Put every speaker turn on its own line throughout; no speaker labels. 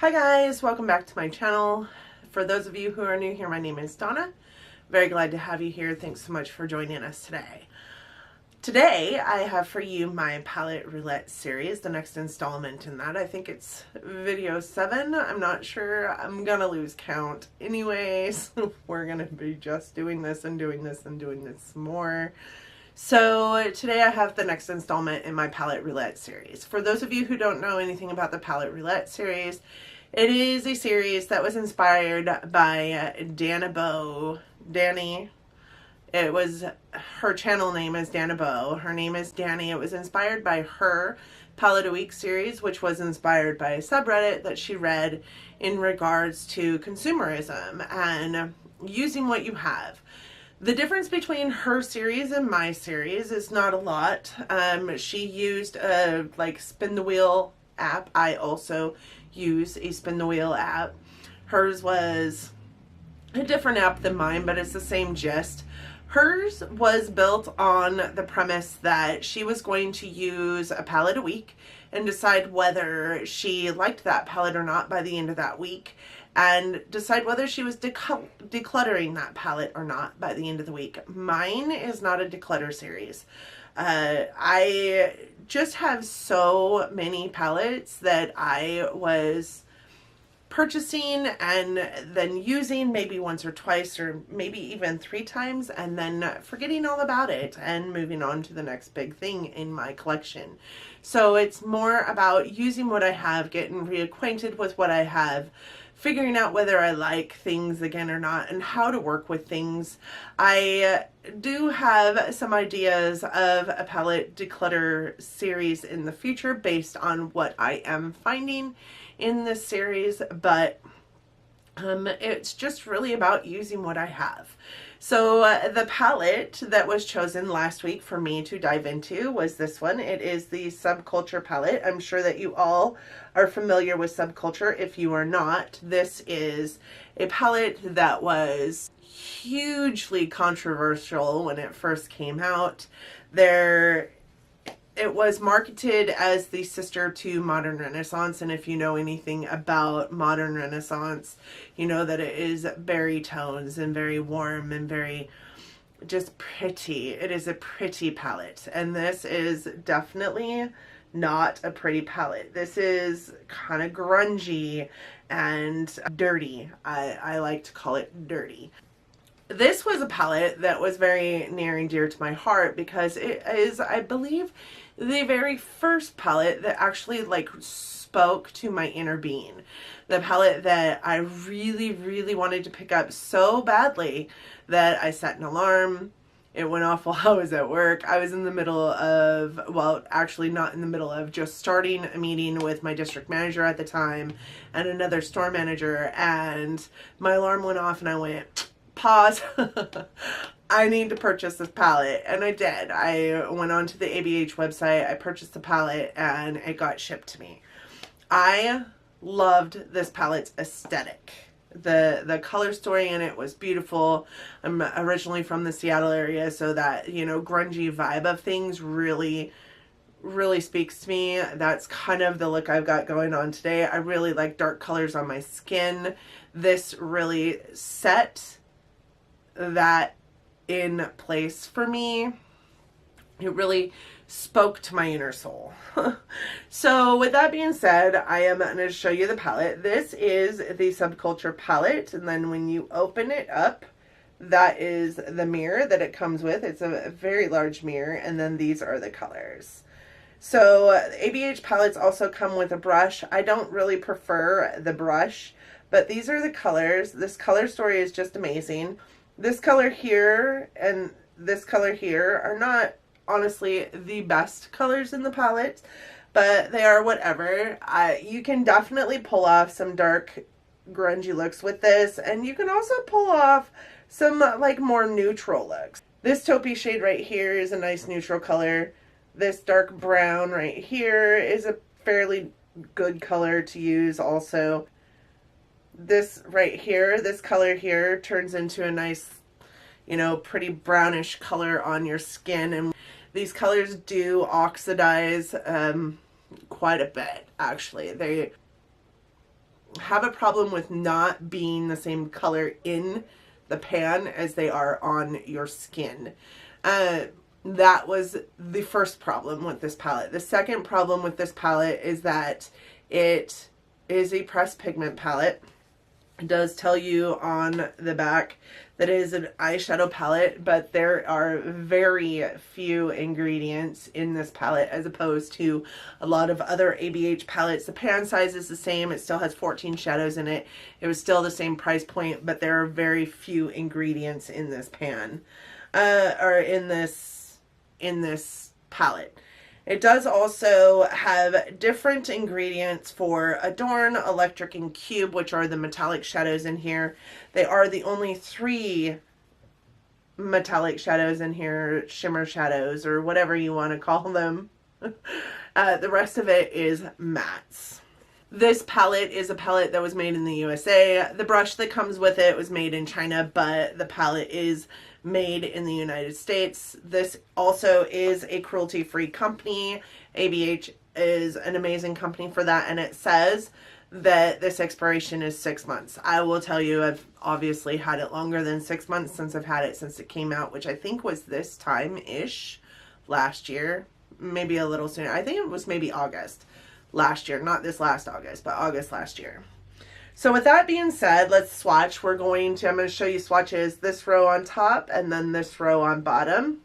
Hi guys, welcome back to my channel. For those of you who are new here, my name is Donna. Very glad to have you here. Thanks so much for joining us today. Today I have for you my Palette Roulette series, the next installment in that. I think it's video 7. I'm not sure. I'm gonna lose count. Anyways, we're gonna be just doing this and doing this and doing this more. So today I have the next installment in my Palette Roulette series. For those of you who don't know anything about the Palette Roulette series, it is a series that was inspired by Danibo. Danny. It was, her channel name is Danibo. Her name is Danny. It was inspired by her Palette a Week series, which was inspired by a subreddit that she read in regards to consumerism and using what you have. The difference between her series and my series is not a lot. She used a spin the wheel app. I also use a spin the wheel app. Hers was a different app than mine, but it's the same gist. Hers was built on the premise that she was going to use a palette a week and decide whether she liked that palette or not by the end of that week, and decide whether she was decluttering that palette or not by the end of the week. Mine is not a declutter series. I just have so many palettes that I was purchasing and then using maybe once or twice or maybe even 3 times and then forgetting all about it and moving on to the next big thing in my collection. So it's more about using what I have, getting reacquainted with what I have, figuring out whether I like things again or not, and how to work with things. I do have some ideas of a palette declutter series in the future based on what I am finding in this series, but it's just really about using what I have. So the palette that was chosen last week for me to dive into was this one. It is the Subculture palette. I'm sure that you all are familiar with Subculture. If you are not, this is a palette that was hugely controversial when it first came out. It was marketed as the sister to Modern Renaissance, and if you know anything about Modern Renaissance, you know that it is berry tones and very warm and very just pretty. It is a pretty palette, and this is definitely not a pretty palette. This is kind of grungy and dirty. I like to call it dirty. This was a palette that was very near and dear to my heart because it is, I believe, the very first palette that actually spoke to my inner being. The palette that I really, really wanted to pick up so badly that I set an alarm. It went off while I was at work. I was in the middle of, well, actually not in the middle of, just starting a meeting with my district manager at the time and another store manager, and my alarm went off and I went, pause. I need to purchase this palette, and I did. I went onto the ABH website, I purchased the palette, and it got shipped to me. I loved this palette's aesthetic. The color story in it was beautiful. I'm originally from the Seattle area, so that, grungy vibe of things really speaks to me. That's kind of the look I've got going on today. I really like dark colors on my skin. This really set that in place for me. It really spoke to my inner soul. So with that being said, I am going to show you the palette. This is the Subculture palette, and then when you open it up, that is the mirror that it comes with. It's a very large mirror, and then these are the colors. So ABH palettes also come with a brush. I don't really prefer the brush, but these are the colors. This color story is just amazing. This color here and this color here are not honestly the best colors in the palette, but they are whatever. You can definitely pull off some dark grungy looks with this, and you can also pull off some more neutral looks. This taupey shade right here is a nice neutral color. This dark brown right here is a fairly good color to use also. This right here, this color here turns into a nice, pretty brownish color on your skin, and these colors do oxidize quite a bit, actually. have a problem with not being the same color in the pan as they are on your skin. That was the first problem with this palette. The second problem with this palette is that it is a pressed pigment palette. It does tell you on the back that it is an eyeshadow palette, but there are very few ingredients in this palette as opposed to a lot of other ABH palettes. The pan size is the same. It still has 14 shadows in it. It was still the same price point, but there are very few ingredients in this pan, or in this palette. It does also have different ingredients for Adorn, Electric, and Cube, which are the metallic shadows in here. They are the only 3 metallic shadows in here, shimmer shadows, or whatever you want to call them. The rest of it is mattes. This palette is a palette that was made in the USA. The brush that comes with it was made in China, but the palette is made in the United States. This also is a cruelty-free company. ABH is an amazing company for that, and it says that this expiration is 6 months. I will tell you, I've obviously had it longer than 6 months since I've had it since it came out, which I think was this time-ish last year, maybe a little sooner. I think it was maybe August last year, not this last August, but August last year. So with that being said, let's swatch. I'm going to show you swatches, this row on top and then this row on bottom.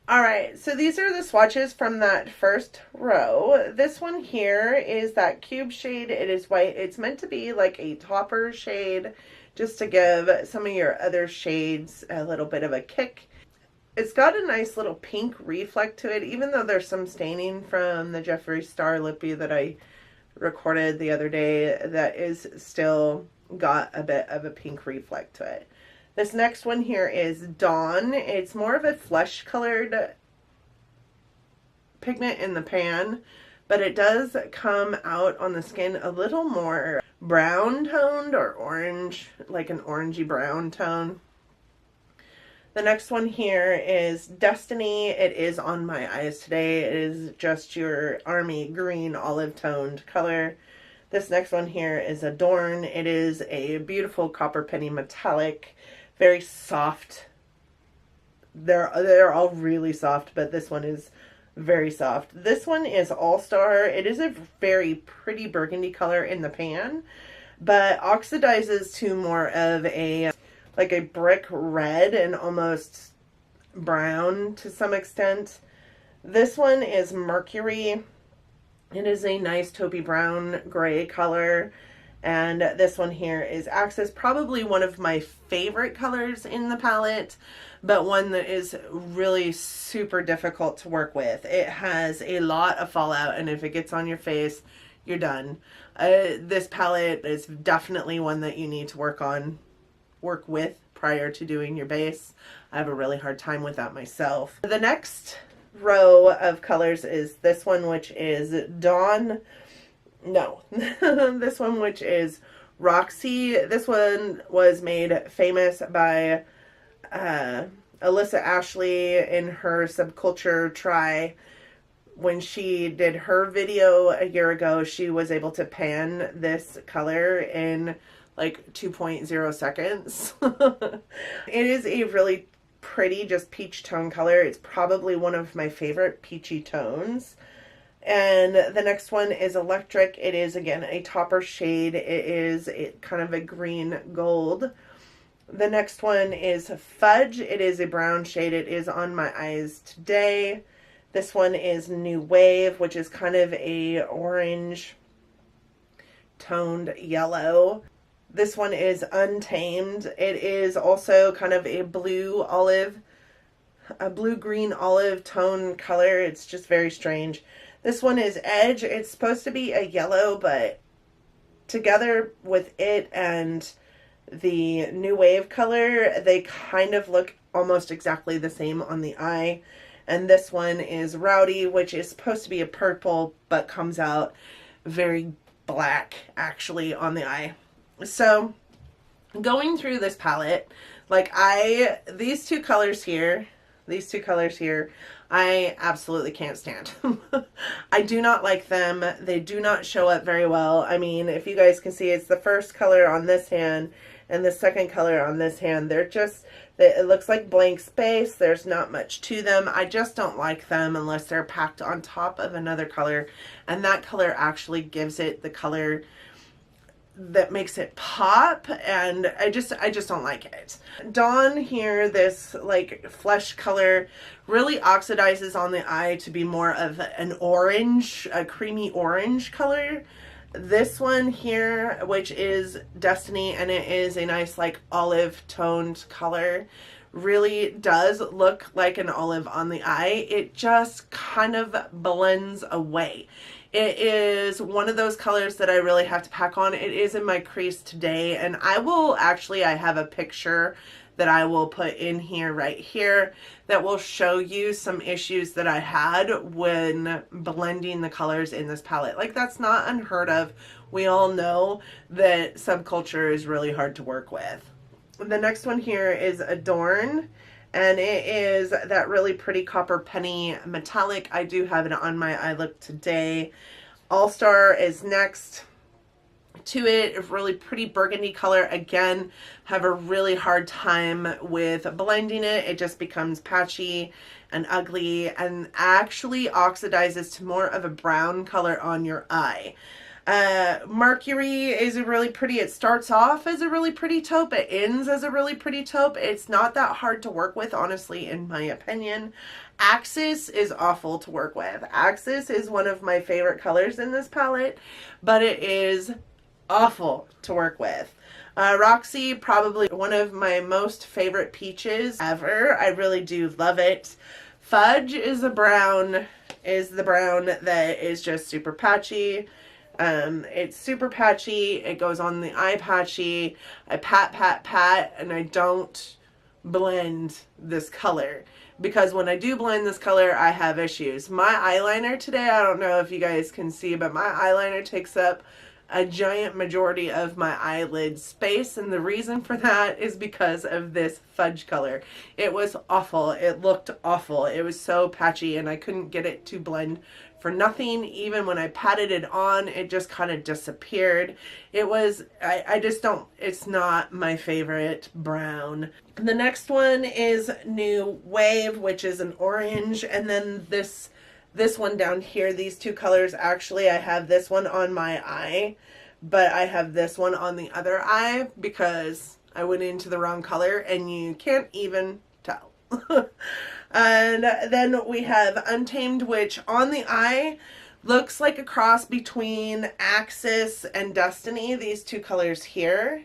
All right, so these are the swatches from that first row. This one here is that cube shade. It is white. It's meant to be like a topper shade, just to give some of your other shades a little bit of a kick. It's got a nice little pink reflect to it, even though there's some staining from the Jeffree Star Lippy that I recorded the other day that is still got a bit of a pink reflect to it. This next one here is Dawn. It's more of a flesh colored pigment in the pan, but it does come out on the skin a little more brown toned or orange, like an orangey brown tone. The next one here is Destiny. It is on my eyes today. It is just your army green olive toned color. This next one here is Adorn. It is a beautiful copper penny metallic, very soft. They're all really soft, but this one is very soft. This one is All Star. It is a very pretty burgundy color in the pan, but oxidizes to more of a like a brick red and almost brown to some extent. This one is Mercury. It is a nice taupey brown gray color. And this one here is Axis, probably one of my favorite colors in the palette, but one that is really super difficult to work with. It has a lot of fallout, and if it gets on your face, you're done. This palette is definitely one that you need to work with prior to doing your base. I have a really hard time with that myself. The next row of colors is this one, which is Dawn. No, this one, which is Roxy. This one was made famous by Alyssa Ashley in her Subculture Try. When she did her video a year ago, she was able to pan this color in like 2.0 seconds. It is a really pretty, just peach tone color. It's probably one of my favorite peachy tones. And the next one is Electric. It is, again, a topper shade. It is kind of a green gold. The next one is Fudge. It is a brown shade. It is on my eyes today. This one is New Wave, which is kind of a orange toned yellow. This one is Untamed. It is also kind of a blue green olive tone color. It's just very strange. This one is Edge. It's supposed to be a yellow, but together with it and the New Wave color, they kind of look almost exactly the same on the eye. And this one is Rowdy, which is supposed to be a purple, but comes out very black actually on the eye. So going through this palette, like these two colors here, I absolutely can't stand them. I do not like them. They do not show up very well. I mean, if you guys can see, it's the first color on this hand and the second color on this hand. They're just, it looks like blank space. There's not much to them. I just don't like them unless they're packed on top of another color. And that color actually gives it the color that makes it pop, and I just don't like it. Dawn here, this like flesh color, really oxidizes on the eye to be more of an orange, a creamy orange color. This one here, which is Destiny, and it is a nice like olive toned color, really does look like an olive on the eye. It just kind of blends away. It is one of those colors that I really have to pack on. It is in my crease today, and I will actually, I have a picture that I will put in here right here that will show you some issues that I had when blending the colors in this palette. Like, that's not unheard of. We all know that subculture is really hard to work with. The next one here is Adorn, and it is that really pretty copper penny metallic. I do have it on my eye look today. All Star is next to it. A really pretty burgundy color. Again, have a really hard time with blending it. It just becomes patchy and ugly and actually oxidizes to more of a brown color on your eye. Mercury is a really pretty, it starts off as a really pretty taupe, it ends as a really pretty taupe. It's not that hard to work with, honestly, in my opinion. Axis is awful to work with. Axis is one of my favorite colors in this palette, but it is awful to work with. Roxy, probably one of my most favorite peaches ever. I really do love it. Fudge is the brown that is just super patchy. It's super patchy. It goes on the eye patchy. I pat, and I don't blend this color, because when I do blend this color, I have issues. My eyeliner today, I don't know if you guys can see, but my eyeliner takes up a giant majority of my eyelid space, and the reason for that is because of this fudge color. It was awful. It looked awful. It was so patchy, and I couldn't get it to blend for nothing. Even when I patted it on, it just kind of disappeared. It was, I just don't, it's not my favorite brown. The next one is New Wave, which is an orange, and then this one down here, these two colors, actually I have this one on my eye, but I have this one on the other eye because I went into the wrong color and you can't even tell. And then we have Untamed, which on the eye looks like a cross between Axis and Destiny, these two colors here.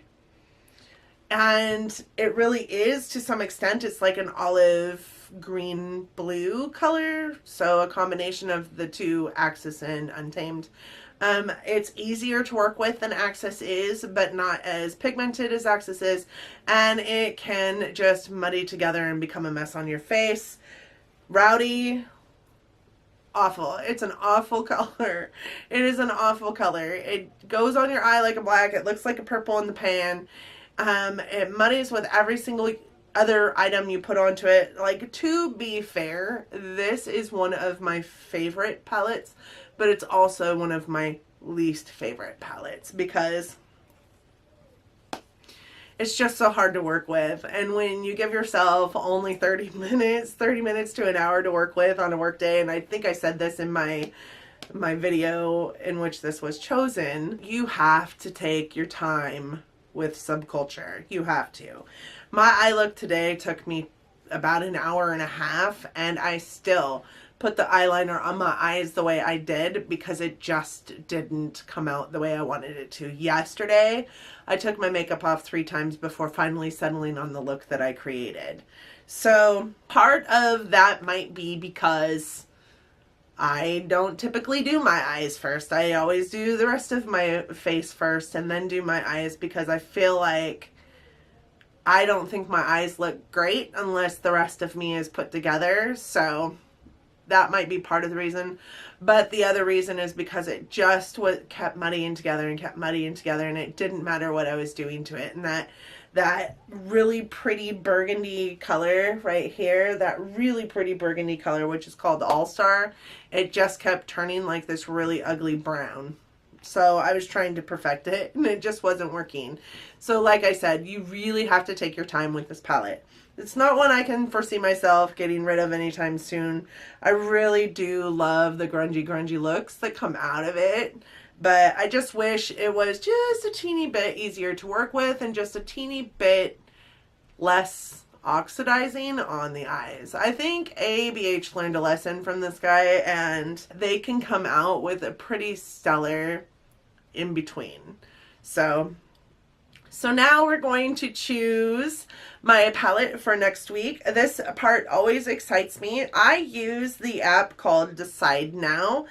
And it really is, to some extent. It's like an olive green blue color, so a combination of the two, Axis and Untamed. It's easier to work with than Axis is, but not as pigmented as Axis is, and it can just muddy together and become a mess on your face. Rowdy, awful. It's an awful color. It is an awful color. It goes on your eye like a black. It looks like a purple in the pan. It muddies with every single other item you put onto it. Like, to be fair, this is one of my favorite palettes, but it's also one of my least favorite palettes because it's just so hard to work with. And when you give yourself only 30 minutes to an hour to work with on a work day, and I think I said this in my video in which this was chosen, you have to take your time with subculture. You have to. My eye look today took me about an hour and a half, and I still put the eyeliner on my eyes the way I did because it just didn't come out the way I wanted it to. Yesterday, I took my makeup off 3 times before finally settling on the look that I created. So part of that might be because I don't typically do my eyes first. I always do the rest of my face first and then do my eyes, because I feel like I don't think my eyes look great unless the rest of me is put together. So that might be part of the reason. But the other reason is because it just kept muddying together and kept muddying together, and it didn't matter what I was doing to it. And that really pretty burgundy color right here, that really pretty burgundy color, which is called All Star. It just kept turning like this really ugly brown. So I was trying to perfect it and it just wasn't working. So like I said, you really have to take your time with this palette. It's not one I can foresee myself getting rid of anytime soon. I really do love the grungy looks that come out of it. But I just wish it was just a teeny bit easier to work with and just a teeny bit less oxidizing on the eyes. I think ABH learned a lesson from this guy and they can come out with a pretty stellar in between. So now we're going to choose my palette for next week. This part always excites me. I use the app called Decide Now.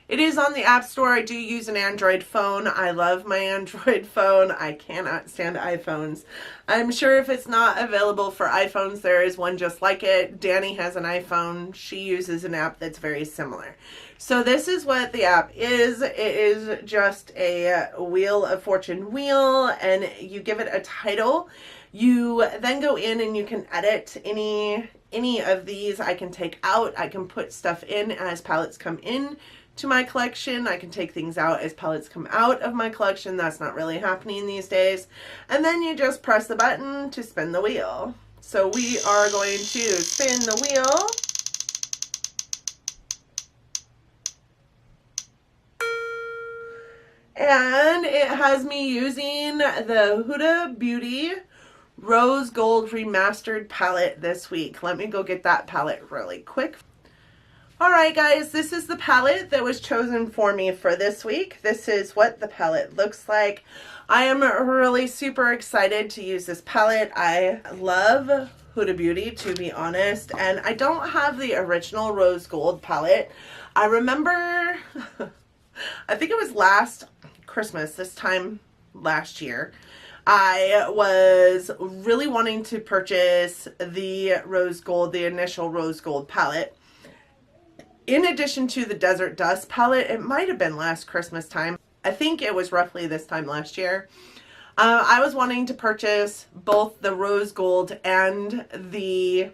It is on the App Store. I do use an Android phone. I love my Android phone. I cannot stand iPhones. I'm sure if it's not available for iPhones, there is one just like it. Danny has an iPhone. She uses an app that's very similar. So this is what the app is. It is just a Wheel of Fortune wheel, and you give it a title. You then go in and you can edit any of these. I can take out. I can put stuff in as palettes come in to my collection. I can take things out as palettes come out of my collection. That's not really happening these days. And then you just press the button to spin the wheel. So we are going to spin the wheel. And it has me using the Huda Beauty Rose Gold Remastered palette this week. Let me go get that palette really quick. Alright guys, this is the palette that was chosen for me for this week. This is what the palette looks like. I am really super excited to use this palette. I love Huda Beauty, to be honest, and I don't have the original Rose Gold palette. I remember, I think it was last Christmas, this time last year, I was really wanting to purchase the Rose Gold, the initial Rose Gold palette. In addition to the Desert Dust palette, it might have been last Christmas time. I think it was roughly this time last year. I was wanting to purchase both the Rose Gold and the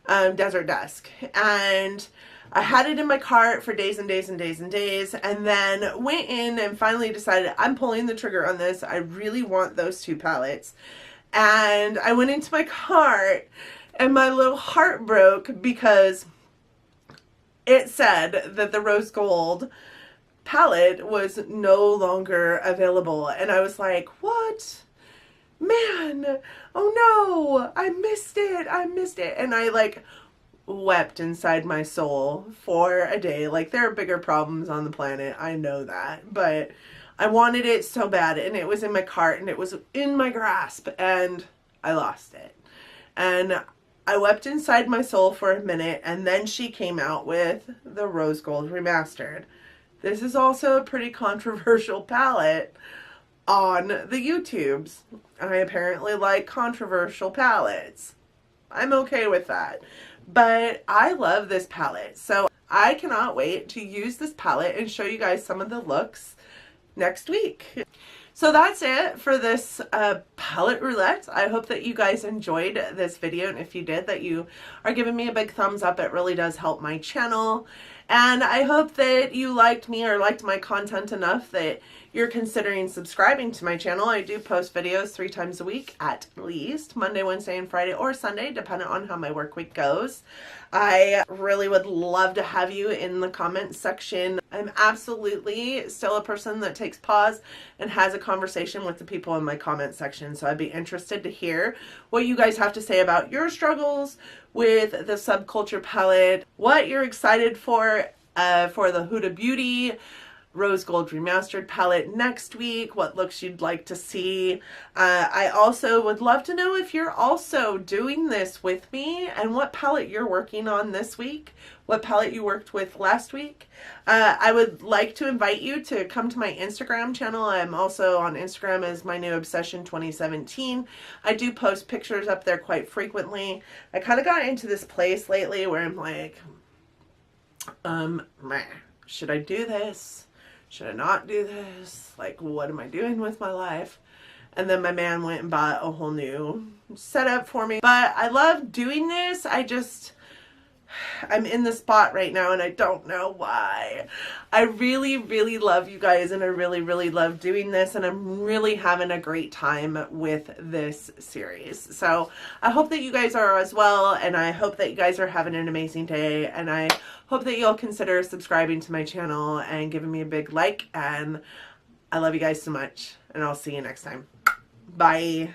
Desert Dusk. And I had it in my cart for days and days and days and days, and then went in and finally decided I'm pulling the trigger on this. I really want those two palettes. And I went into my cart and my little heart broke because it said that the Rose Gold palette was no longer available. And I was like, what? Man, oh no, I missed it. I missed it. And I like wept inside my soul for a day. Like, there are bigger problems on the planet. I know that. But I wanted it so bad, and it was in my cart and it was in my grasp, and I lost it. And I wept inside my soul for a minute, and then she came out with the Rose Gold Remastered. This is also a pretty controversial palette on the YouTubes. I apparently like controversial palettes. I'm okay with that. But I love this palette, so I cannot wait to use this palette and show you guys some of the looks next week. So that's it for this palette roulette. I hope that you guys enjoyed this video, and if you did, that you are giving me a big thumbs up. It really does help my channel. And I hope that you liked me or liked my content enough that you're considering subscribing to my channel. I do post videos 3 times a week at least, Monday, Wednesday, and Friday, or Sunday, depending on how my work week goes. I really would love to have you in the comments section. I'm absolutely still a person that takes pause and has a conversation with the people in my comment section. So I'd be interested to hear what you guys have to say about your struggles with the Subculture palette, what you're excited for the Huda Beauty Rose Gold Remastered palette next week, what looks you'd like to see. I also would love to know if you're also doing this with me and what palette you're working on this week, what palette you worked with last week. I would like to invite you to come to my Instagram channel. I'm also on Instagram as My New Obsession 2017. I do post pictures up there quite frequently. I kind of got into this place lately where I'm like, should I do this? Should I not do this? Like, what am I doing with my life? And then my man went and bought a whole new setup for me. But I love doing this. I'm in the spot right now and I don't know why. I really, really love you guys and I really, really love doing this, and I'm really having a great time with this series. So I hope that you guys are as well, and I hope that you guys are having an amazing day, and I hope that you'll consider subscribing to my channel and giving me a big like, and I love you guys so much, and I'll see you next time. Bye.